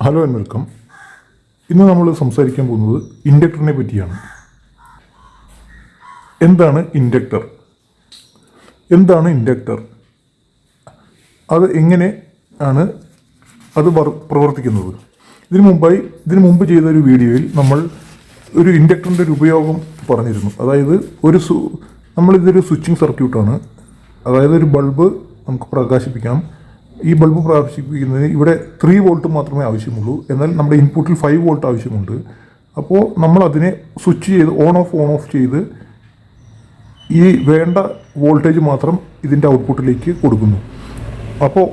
Hello and welcome. ഇന്ന് നമ്മൾ സംസാരിക്കാൻ പോകുന്നത് ഇൻഡക്ടറിനെ പറ്റിയാണ്. എന്താണ് ഇൻഡക്ടർ? അത് എങ്ങനെ ആണ് അത് പ്രവർത്തിക്കുന്നത്? ഇതിനു മുമ്പ് ചെയ്ത ഒരു വീഡിയോയിൽ നമ്മൾ ഒരു ഇൻഡക്ടറിൻ്റെ ഒരു ഉപയോഗം പറഞ്ഞിരുന്നു. അതായത് നമ്മളിതൊരു സ്വിച്ചിങ് സർക്യൂട്ടാണ്. അതായത് ഒരു ബൾബ് നമുക്ക് പ്രകാശിപ്പിക്കണം. ഈ ബൾബ് പ്രകാശിപ്പിക്കുന്നതിന് ഇവിടെ 3 വോൾട്ട് മാത്രമേ ആവശ്യമുള്ളൂ. എന്നാൽ നമ്മുടെ ഇൻപുട്ടിൽ 5 വോൾട്ട് ആവശ്യമുണ്ട്. അപ്പോൾ നമ്മൾ അതിനെ സ്വിച്ച് ചെയ്ത് ഓൺ ഓഫ് ചെയ്ത് ഈ വേണ്ട വോൾട്ടേജ് മാത്രം ഇതിൻ്റെ ഔട്ട്പുട്ടിലേക്ക് കൊടുക്കുന്നു. അപ്പോൾ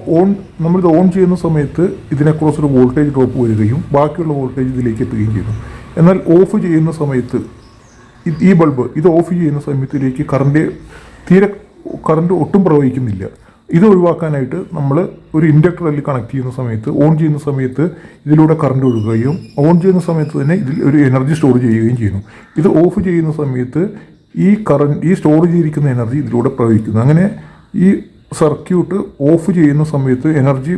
നമ്മളിത് ഓൺ ചെയ്യുന്ന സമയത്ത് ഇതിനെക്കുറിച്ചൊരു വോൾട്ടേജ് ഡ്രോപ്പ് വരികയും ബാക്കിയുള്ള വോൾട്ടേജ് ഇതിലേക്ക് എത്തുകയും ചെയ്യുന്നു. എന്നാൽ ഓഫ് ചെയ്യുന്ന സമയത്ത് ഈ ബൾബ് ഓഫ് ചെയ്യുന്ന സമയത്തിലേക്ക് കറണ്ട് ഒട്ടും പ്രവഹിക്കുന്നില്ല. ഇത് ഒഴിവാക്കാനായിട്ട് നമ്മൾ ഒരു ഇൻഡക്ടറിൽ കണക്ട് ചെയ്യുന്ന സമയത്ത് ഓൺ ചെയ്യുന്ന സമയത്ത് ഇതിലൂടെ കറണ്ട് ഒഴുകുകയും ഓൺ ചെയ്യുന്ന സമയത്ത് തന്നെ ഇതിൽ ഒരു എനർജി സ്റ്റോർ ചെയ്യുകയും ചെയ്യുന്നു. ഇത് ഓഫ് ചെയ്യുന്ന സമയത്ത് ഈ സ്റ്റോർ ചെയ്തിരിക്കുന്ന എനർജി ഇതിലൂടെ പ്രവഹിക്കുന്നു. അങ്ങനെ ഈ സർക്യൂട്ട് ഓഫ് ചെയ്യുന്ന സമയത്ത് എനർജി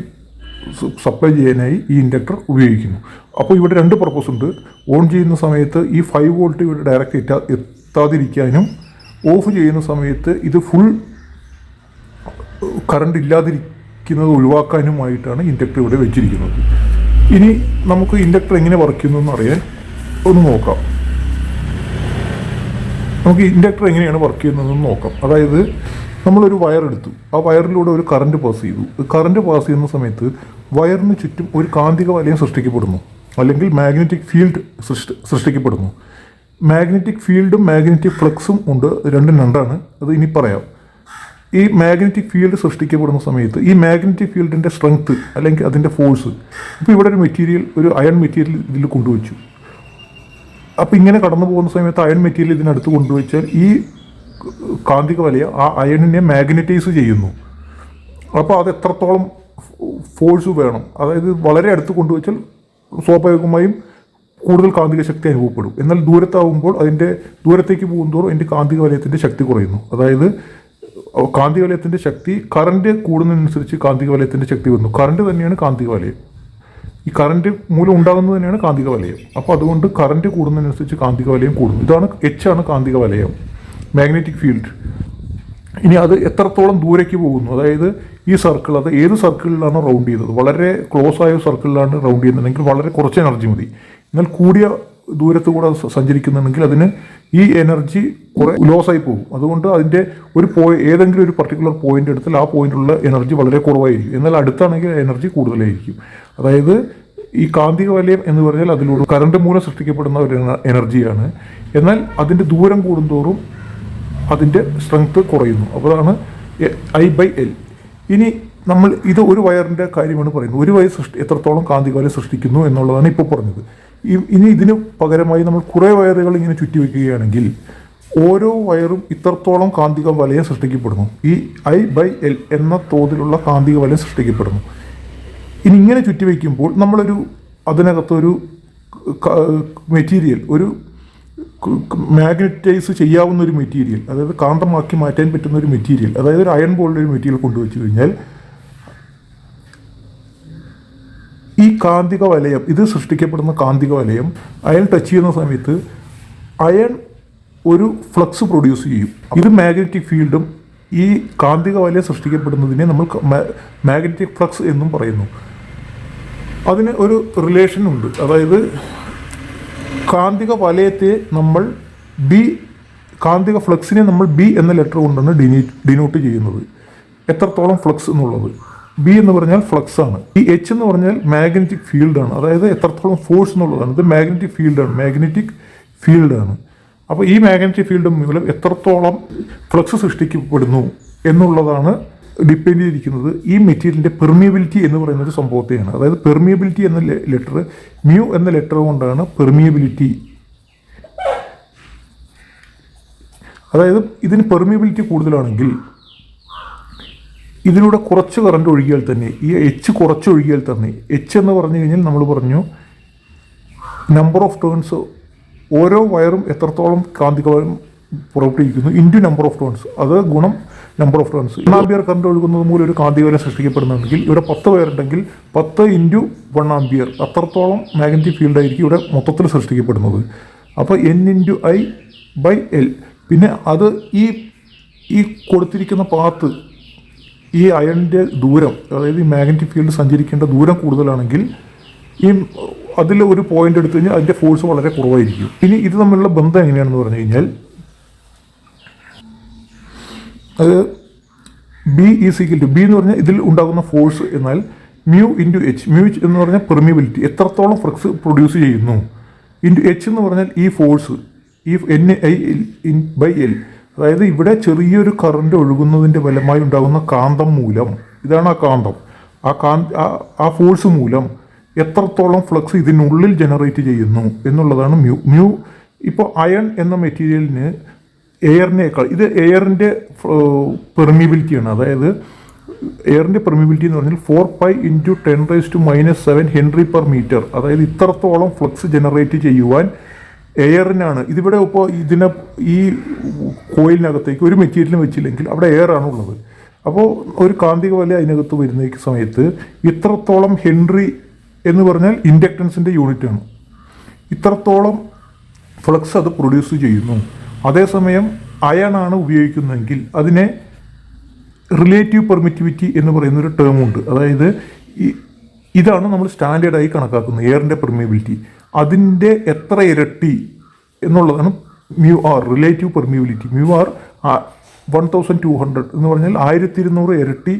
സപ്ലൈ ചെയ്യാനായി ഈ ഇൻഡക്ടർ ഉപയോഗിക്കുന്നു. അപ്പോൾ ഇവിടെ 2 പർപ്പസ് ഉണ്ട്. ഓൺ ചെയ്യുന്ന സമയത്ത് ഈ 5 വോൾട്ട് ഇവിടെ ഡയറക്റ്റ് എത്താതിരിക്കാനും ഓഫ് ചെയ്യുന്ന സമയത്ത് ഇത് ഫുൾ കറണ്ട് ഇല്ലാതിരിക്കുന്നത് ഒഴിവാക്കാനുമായിട്ടാണ് ഇൻഡക്ടർ ഇവിടെ വെച്ചിരിക്കുന്നത്. ഇനി നമുക്ക് ഇൻഡക്ടർ എങ്ങനെ വർക്ക് ചെയ്യുന്നതെന്ന് അറിയാൻ ഒന്ന് നോക്കാം. നമുക്ക് ഇൻഡക്ടർ എങ്ങനെയാണ് വർക്ക് ചെയ്യുന്നതെന്ന് നോക്കാം. അതായത് നമ്മളൊരു വയർ എടുത്തു, ആ വയറിലൂടെ ഒരു കറണ്ട് പാസ് ചെയ്തു. കറണ്ട് പാസ് ചെയ്യുന്ന സമയത്ത് വയറിന് ചുറ്റും ഒരു കാന്തിക വലയം സൃഷ്ടിക്കപ്പെടുന്നു, അല്ലെങ്കിൽ മാഗ്നറ്റിക് ഫീൽഡ് സൃഷ്ടിക്കപ്പെടുന്നു. മാഗ്നറ്റിക് ഫീൽഡും മാഗ്നറ്റിക് ഫ്ലക്സും ഉണ്ട്, രണ്ടും രണ്ടാണ്. അത് ഇനി പറയാം. ഈ മാഗ്നറ്റിക് ഫീൽഡ് സൃഷ്ടിക്കപ്പെടുന്ന സമയത്ത് ഈ മാഗ്നറ്റിക് ഫീൽഡിൻ്റെ സ്ട്രെങ്ത്ത് അല്ലെങ്കിൽ അതിൻ്റെ ഫോഴ്സ്, ഇപ്പോൾ ഇവിടെ ഒരു അയൺ മെറ്റീരിയൽ ഇതിൽ കൊണ്ടുവച്ചു. അപ്പോൾ ഇങ്ങനെ കടന്നു പോകുന്ന സമയത്ത് അയൺ മെറ്റീരിയൽ ഇതിനടുത്ത് കൊണ്ടുവച്ചാൽ ഈ കാന്തിക വലയം ആ അയണിനെ മാഗ്നറ്റൈസ് ചെയ്യുന്നു. അപ്പോൾ അത് എത്രത്തോളം ഫോഴ്സ് വേണം, അതായത് വളരെ അടുത്ത് കൊണ്ടുവച്ചാൽ സ്വാഭാവികമായും കൂടുതൽ കാന്തിക ശക്തി അനുഭവപ്പെടും. എന്നാൽ ദൂരത്തേക്ക് പോകുന്തോറും അതിൻ്റെ കാന്തിക വലയത്തിൻ്റെ ശക്തി കുറയുന്നു. അതായത് കാന്തിക വലയത്തിൻ്റെ ശക്തി കറണ്ട് കൂടുന്നതിനനുസരിച്ച് കാന്തിക വലയത്തിൻ്റെ ശക്തി വരുന്നു. കറണ്ട് തന്നെയാണ് കാന്തിക വലയം. ഈ കറണ്ട് മൂലം ഉണ്ടാകുന്നത് തന്നെയാണ് കാന്തിക വലയം. അപ്പോൾ അതുകൊണ്ട് കറണ്ട് കൂടുന്നതിനനുസരിച്ച് കാന്തിക വലയം കൂടുന്നു. ആണ് കാന്തിക വലയം, മാഗ്നറ്റിക് ഫീൽഡ്. ഇനി അത് എത്രത്തോളം ദൂരേക്ക് പോകുന്നു, അതായത് ഈ സർക്കിൾ, അത് ഏത് സർക്കിളിലാണ് റൗണ്ട് ചെയ്തത്, വളരെ ക്ലോസ് ആയ സർക്കിളിലാണ് റൗണ്ട് ചെയ്യുന്നതെങ്കിൽ വളരെ കുറച്ച് എനർജി മതി. എന്നാൽ കൂടിയ ദൂരത്ത് കൂടെ സഞ്ചരിക്കുന്നുണ്ടെങ്കിൽ അതിന് ഈ എനർജി കുറേ ലോസായി പോകും. അതുകൊണ്ട് അതിൻ്റെ ഏതെങ്കിലും ഒരു പർട്ടിക്കുലർ പോയിന്റ് എടുത്താൽ ആ പോയിന്റിലുള്ള എനർജി വളരെ കുറവായിരിക്കും. എന്നാൽ അടുത്താണെങ്കിൽ എനർജി കൂടുതലായിരിക്കും. അതായത് ഈ കാന്തിക വലയം എന്ന് പറഞ്ഞാൽ അതിലൂടെ കറണ്ട് മൂലം സൃഷ്ടിക്കപ്പെടുന്ന ഒരു എനർജിയാണ്. എന്നാൽ അതിൻ്റെ ദൂരം കൂടുന്തോറും അതിൻ്റെ സ്ട്രെങ്ത് കുറയുന്നു. അതാണ് I/L. ഇനി നമ്മൾ ഒരു വയറിൻ്റെ കാര്യമാണ് പറയുന്നത്. ഒരു വയർ എത്രത്തോളം കാന്തിക വലയം സൃഷ്ടിക്കുന്നു എന്നുള്ളതാണ് ഇപ്പോൾ പറഞ്ഞത്. ഇനി ഇതിന് പകരമായി നമ്മൾ കുറേ വയറുകൾ ഇങ്ങനെ ചുറ്റിവെക്കുകയാണെങ്കിൽ ഓരോ വയറും ഇത്രത്തോളം കാന്തിക വലയം സൃഷ്ടിക്കപ്പെടുന്നു. ഈ I/L എന്ന തോതിലുള്ള കാന്തിക വലയം സൃഷ്ടിക്കപ്പെടുന്നു. ഇനി ഇങ്ങനെ ചുറ്റിവെക്കുമ്പോൾ അതിനകത്തൊരു മെറ്റീരിയൽ, ഒരു മാഗ്നറ്റൈസ് ചെയ്യാവുന്ന ഒരു മെറ്റീരിയൽ, അതായത് കാന്തമാക്കി മാറ്റാൻ പറ്റുന്ന ഒരു മെറ്റീരിയൽ, അതായത് ഒരു അയൺ പോലുള്ള ഒരു മെറ്റീരിയൽ കൊണ്ടുവച്ച് കഴിഞ്ഞാൽ ഈ കാന്തിക വലയം, ഇത് സൃഷ്ടിക്കപ്പെടുന്ന കാന്തിക വലയം അയൺ ടച്ച് ചെയ്യുന്ന സമയത്ത് അയൺ ഒരു ഫ്ലക്സ് പ്രൊഡ്യൂസ് ചെയ്യും. ഇത് മാഗ്നറ്റിക് ഫീൽഡും ഈ കാന്തിക വലയം സൃഷ്ടിക്കപ്പെടുന്നതിനെ നമ്മൾ മാഗ്നറ്റിക് ഫ്ലക്സ് എന്നും പറയുന്നു. അതിന് ഒരു റിലേഷൻ ഉണ്ട്. അതായത് കാന്തിക വലയത്തെ നമ്മൾ കാന്തിക ഫ്ലക്സിനെ നമ്മൾ B എന്ന ലെറ്റർ കൊണ്ടാണ് ഡിനോട്ട് ചെയ്യുന്നത്. എത്രത്തോളം ഫ്ലക്സ് എന്നുള്ളത്. B എന്ന് പറഞ്ഞാൽ ഫ്ലക്സ് ആണ്. ഈ H എന്ന് പറഞ്ഞാൽ മാഗ്നറ്റിക് ഫീൽഡാണ്. അതായത് എത്രത്തോളം ഫോഴ്സ് എന്നുള്ളതാണ്. ഇത് മാഗ്നറ്റിക് ഫീൽഡാണ്. അപ്പോൾ ഈ മാഗ്നറ്റിക് ഫീൽഡ് മൂലം എത്രത്തോളം ഫ്ലക്സ് സൃഷ്ടിക്കപ്പെടുന്നു എന്നുള്ളതാണ് ഡിപ്പെൻഡ് ചെയ്തിരിക്കുന്നത് ഈ മെറ്റീരിയലിൻ്റെ പെർമിയബിലിറ്റി എന്ന് പറയുന്ന ഒരു സംഭവത്തെയാണ്. അതായത് പെർമിയബിലിറ്റി എന്ന ലെറ്റർ, മ്യൂ എന്ന ലെറ്റർ കൊണ്ടാണ് പെർമിയബിലിറ്റി. അതായത് ഇതിന് പെർമിയബിലിറ്റി കൂടുതലാണെങ്കിൽ ഇതിലൂടെ കുറച്ച് കറണ്ട് ഒഴുകിയാൽ തന്നെ, ഈ കുറച്ച് ഒഴുകിയാൽ തന്നെ, എന്ന് പറഞ്ഞു കഴിഞ്ഞാൽ നമ്മൾ പറഞ്ഞു നമ്പർ ഓഫ് ടേൺസ്, ഓരോ വയറും എത്രത്തോളം കാന്തിക വലയം പുറപ്പെട്ടിരിക്കുന്നു ഇൻറ്റു നമ്പർ ഓഫ് ടേൺസ്, അത് ഗുണം number of turns. 1 ampere current ഒഴുകുന്നത് മൂലം ഒരു കാന്തികവലയം സൃഷ്ടിക്കപ്പെടുന്നുണ്ടെങ്കിൽ ഇവിടെ 10 വയർ ഉണ്ടെങ്കിൽ 10 × 1 ആംപിയർ അത്രത്തോളം മാഗ്നറ്റിക് ഫീൽഡ് ആയിരിക്കും ഇവിടെ മൊത്തത്തിൽ സൃഷ്ടിക്കപ്പെടുന്നത്. അപ്പോൾ N × I/L. പിന്നെ അത് ഈ കൊടുത്തിരിക്കുന്ന പാത്ത്, ഈ അയണിൻ്റെ ദൂരം, അതായത് ഈ മാഗ്നറ്റിക് ഫീൽഡ് സഞ്ചരിക്കേണ്ട ദൂരം കൂടുതലാണെങ്കിൽ അതിൽ ഒരു പോയിന്റ് എടുത്തു കഴിഞ്ഞാൽ അതിൻ്റെ ഫോഴ്സ് വളരെ കുറവായിരിക്കും. ഇനി ഇത് തമ്മിലുള്ള ബന്ധം എങ്ങനെയാണെന്ന് പറഞ്ഞു കഴിഞ്ഞാൽ അത് ബി എന്ന് പറഞ്ഞാൽ ഇതിൽ ഉണ്ടാകുന്ന ഫോഴ്സ് എന്നാൽ μ × H. എന്ന് പറഞ്ഞാൽ പെർമിബിലിറ്റി, എത്രത്തോളം ഫ്ലക്സ് പ്രൊഡ്യൂസ് ചെയ്യുന്നു, H എന്ന് പറഞ്ഞാൽ ഈ ഫോഴ്സ്, ഈ N/I/L. അതായത് ഇവിടെ ചെറിയൊരു കറണ്ട് ഒഴുകുന്നതിൻ്റെ ഫലമായി ഉണ്ടാകുന്ന കാന്തം മൂലം, ഇതാണ് ആ കാന്തം, ആ ഫോഴ്സ് മൂലം എത്രത്തോളം ഫ്ലക്സ് ഇതിനുള്ളിൽ ജനറേറ്റ് ചെയ്യുന്നു എന്നുള്ളതാണ് മ്യൂ. ഇപ്പോൾ അയൺ എന്ന മെറ്റീരിയലിന് എയറിനേക്കാൾ, ഇത് എയറിൻ്റെ പെർമിബിലിറ്റിയാണ്. അതായത് എയറിൻ്റെ പെർമിബിലിറ്റി എന്ന് പറഞ്ഞാൽ 4π × 10⁻⁷ ഹെൻറി/മീറ്റർ. അതായത് ഇത്രത്തോളം ഫ്ലക്സ് ജനറേറ്റ് ചെയ്യുവാൻ എയറിനാണ്. ഇതിവിടെ ഇപ്പോൾ ഈ കോയിലിനകത്തേക്ക് ഒരു മെറ്റീരിയലും വെച്ചില്ലെങ്കിൽ അവിടെ എയർ ആണുള്ളത്. അപ്പോൾ ഒരു കാന്തിക വലയം അതിനകത്ത് വരുന്ന സമയത്ത് ഇത്രത്തോളം ഹെൻറി എന്ന് പറഞ്ഞാൽ ഇൻഡക്റ്റൻസിൻ്റെ യൂണിറ്റാണ്, ഇത്രത്തോളം ഫ്ലക്സ് അത് പ്രൊഡ്യൂസ് ചെയ്യുന്നു. അതേസമയം അയണാണ് ഉപയോഗിക്കുന്നതെങ്കിൽ അതിനെ റിലേറ്റീവ് പെർമിറ്റിവിറ്റി എന്ന് പറയുന്നൊരു ടേമുണ്ട്. അതായത് ഇതാണ് നമ്മൾ സ്റ്റാൻഡേർഡായി കണക്കാക്കുന്നത് എയറിൻ്റെ പെർമിബിലിറ്റി. അതിൻ്റെ എത്ര ഇരട്ടി എന്നുള്ളതാണ് μR, റിലേറ്റീവ് പെർമിബിലിറ്റി. μR 1200 എന്ന് പറഞ്ഞാൽ 1200 ഇരട്ടി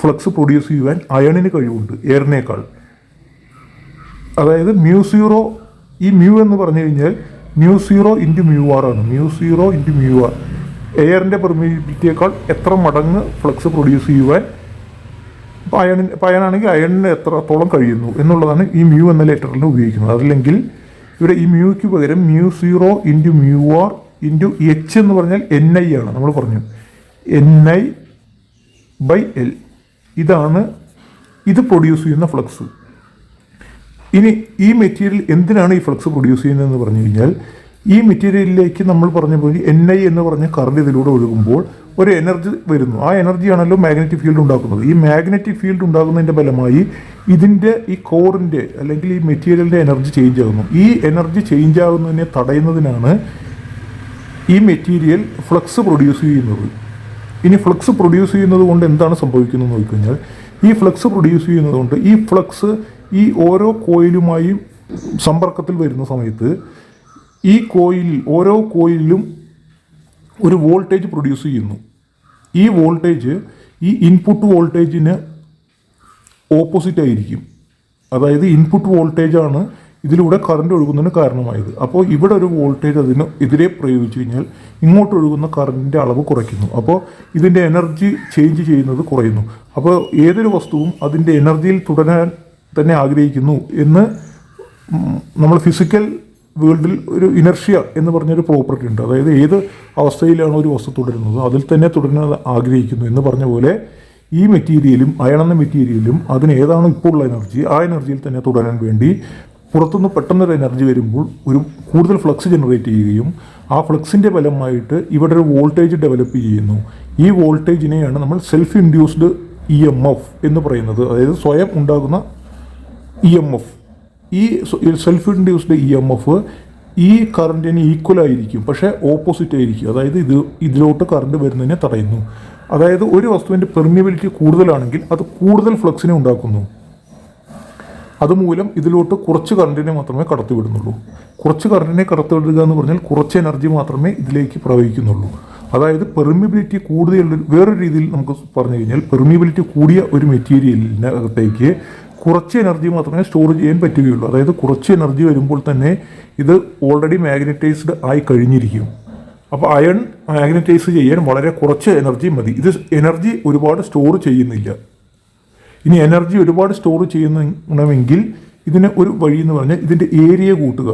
ഫ്ലക്സ് പ്രൊഡ്യൂസ് ചെയ്യുവാൻ അയണിന് കഴിവുണ്ട് എയറിനേക്കാൾ. അതായത് μ0, ഈ എന്ന് പറഞ്ഞു കഴിഞ്ഞാൽ μ0 × μR ആണ്. μ0 × μR എയറിൻ്റെ പെർമിബിലിറ്റിയേക്കാൾ എത്ര മടങ്ങ് ഫ്ലക്സ് പ്രൊഡ്യൂസ് ചെയ്യുവാൻ അയണാണെങ്കിൽ അയണിന് എത്രത്തോളം കഴിയുന്നു എന്നുള്ളതാണ് ഈ എന്ന ലെറ്ററിൽ ഉപയോഗിക്കുന്നത്. അതല്ലെങ്കിൽ ഇവിടെ ഈ മ്യൂക്ക് പകരം μ0 × μR × H എന്ന് പറഞ്ഞാൽ NI ആണ്. നമ്മൾ പറഞ്ഞു Ni/L. ഇതാണ് ഇത് പ്രൊഡ്യൂസ് ചെയ്യുന്ന ഫ്ലക്സ്. ഇനി ഈ മെറ്റീരിയൽ എന്തിനാണ് ഈ ഫ്ലക്സ് പ്രൊഡ്യൂസ് ചെയ്യുന്നതെന്ന് പറഞ്ഞു കഴിഞ്ഞാൽ ഈ മെറ്റീരിയലിലേക്ക് നമ്മൾ പറഞ്ഞ പോലെ NI എന്ന് പറഞ്ഞ കറണ്ട് ഇതിലൂടെ ഒഴുകുമ്പോൾ ഒരു എനർജി വരുന്നു. ആ എനർജിയാണല്ലോ മാഗ്നറ്റിക് ഫീൽഡ് ഉണ്ടാക്കുന്നത്. ഈ മാഗ്നറ്റിക് ഫീൽഡ് ഉണ്ടാകുന്നതിൻ്റെ ഫലമായി ഇതിൻ്റെ ഈ കോറിൻ്റെ അല്ലെങ്കിൽ ഈ മെറ്റീരിയലിൻ്റെ എനർജി ചേഞ്ച് ആകുന്നു. ഈ എനർജി ചേഞ്ച് ആകുന്നതിനെ തടയുന്നതിനാണ് ഈ മെറ്റീരിയൽ ഫ്ലക്സ് പ്രൊഡ്യൂസ് ചെയ്യുന്നത്. ഇനി ഫ്ലക്സ് പ്രൊഡ്യൂസ് ചെയ്യുന്നത് കൊണ്ട് എന്താണ് സംഭവിക്കുന്നത് എന്ന് നോക്കിക്കഴിഞ്ഞാൽ ഈ ഫ്ലക്സ് പ്രൊഡ്യൂസ് ചെയ്യുന്നത് കൊണ്ട് ഈ ഫ്ലക്സ് ഈ ഓരോ കോയിലുമായും സമ്പർക്കത്തിൽ വരുന്ന സമയത്ത് ഈ ഓരോ കോയിലും ഒരു വോൾട്ടേജ് പ്രൊഡ്യൂസ് ചെയ്യുന്നു. ഈ വോൾട്ടേജ് ഈ ഇൻപുട്ട് വോൾട്ടേജിന് ഓപ്പോസിറ്റ് ആയിരിക്കും. അതായത് ഇൻപുട്ട് വോൾട്ടേജാണ് ഇതിലൂടെ കറണ്ട് ഒഴുകുന്നതിന് കാരണമായത്. അപ്പോൾ ഇവിടെ ഒരു വോൾട്ടേജ് അതിന് എതിരെ പ്രയോഗിച്ചു കഴിഞ്ഞാൽ ഇങ്ങോട്ട് ഒഴുകുന്ന കറണ്ടിൻ്റെ അളവ് കുറയ്ക്കുന്നു. അപ്പോൾ ഇതിൻ്റെ എനർജി ചേഞ്ച് ചെയ്യുന്നത് കുറയുന്നു. അപ്പോൾ ഏതൊരു വസ്തുവും അതിൻ്റെ എനർജിയിൽ തുടരാൻ തന്നെ ആഗ്രഹിക്കുന്നു എന്ന് നമ്മൾ ഫിസിക്കൽ വേൾഡിൽ ഒരു ഇനർഷ്യ എന്ന് പറഞ്ഞൊരു പ്രോപ്പർട്ടി ഉണ്ട്. അതായത് ഏത് അവസ്ഥയിലാണ് ഒരു വസ്തു തുടരുന്നത് അതിൽ തന്നെ തുടരാൻ ആഗ്രഹിക്കുന്നു എന്ന് പറഞ്ഞ പോലെ ഈ മെറ്റീരിയലും അയണെന്ന മെറ്റീരിയലും അതിന് ഏതാണ് ഇപ്പോൾ ഉള്ള എനർജി ആ എനർജിയിൽ തന്നെ തുടരാൻ വേണ്ടി പുറത്തുനിന്ന് പെട്ടെന്നൊരു എനർജി വരുമ്പോൾ ഒരു കൂടുതൽ ഫ്ലക്സ് ജനറേറ്റ് ചെയ്യുകയും ആ ഫ്ലക്സിൻ്റെ ഫലമായിട്ട് ഇവിടെ ഒരു വോൾട്ടേജ് ഡെവലപ്പ് ചെയ്യുന്നു. ഈ വോൾട്ടേജിനെയാണ് നമ്മൾ സെൽഫ് ഇൻഡ്യൂസ്ഡ് EMF എന്ന് പറയുന്നത്. അതായത് സ്വയം ഉണ്ടാകുന്ന EMF. ഈ സെൽഫ് ഇൻഡ്യൂസ്ഡ് EMF ഈ കറണ്ടിന് ഈക്വൽ ആയിരിക്കും, പക്ഷേ ഓപ്പോസിറ്റ് ആയിരിക്കും. അതായത് ഇതിലോട്ട് കറണ്ട് വരുന്നതിനെ തടയുന്നു. അതായത് ഒരു വസ്തുവിൻ്റെ പെർമിയബിലിറ്റി കൂടുതലാണെങ്കിൽ അത് കൂടുതൽ ഫ്ലക്സിനെ ഉണ്ടാക്കുന്നു. അതുമൂലം ഇതിലോട്ട് കുറച്ച് കറണ്ടിനെ മാത്രമേ കടത്തിവിടുന്നുള്ളൂ. കുറച്ച് കറണ്ടിനെ കടത്തിവിടുക എന്ന് പറഞ്ഞാൽ കുറച്ച് എനർജി മാത്രമേ ഇതിലേക്ക് പ്രവഹിക്കുന്നുള്ളൂ. അതായത് പെർമിയബിലിറ്റി കൂടുതലുള്ള വേറൊരു രീതിയിൽ നമുക്ക് പറഞ്ഞു കഴിഞ്ഞാൽ പെർമിയബിലിറ്റി കൂടിയ ഒരു മെറ്റീരിയലിനകത്തേക്ക് കുറച്ച് എനർജി മാത്രമേ സ്റ്റോർ ചെയ്യാൻ പറ്റുകയുള്ളൂ. അതായത് കുറച്ച് എനർജി വരുമ്പോൾ തന്നെ ഇത് ഓൾറെഡി മാഗ്നറ്റൈസ്ഡ് ആയി കഴിഞ്ഞിരിക്കും. അപ്പോൾ അയൺ മാഗ്നറ്റൈസ് ചെയ്യാൻ വളരെ കുറച്ച് എനർജി മതി. ഇത് എനർജി ഒരുപാട് സ്റ്റോർ ചെയ്യുന്നില്ല. ഇനി എനർജി ഒരുപാട് സ്റ്റോർ ചെയ്യണമെങ്കിൽ ഇതിന് ഒരു വഴി എന്ന് പറഞ്ഞാൽ ഇതിൻ്റെ ഏരിയ കൂട്ടുക,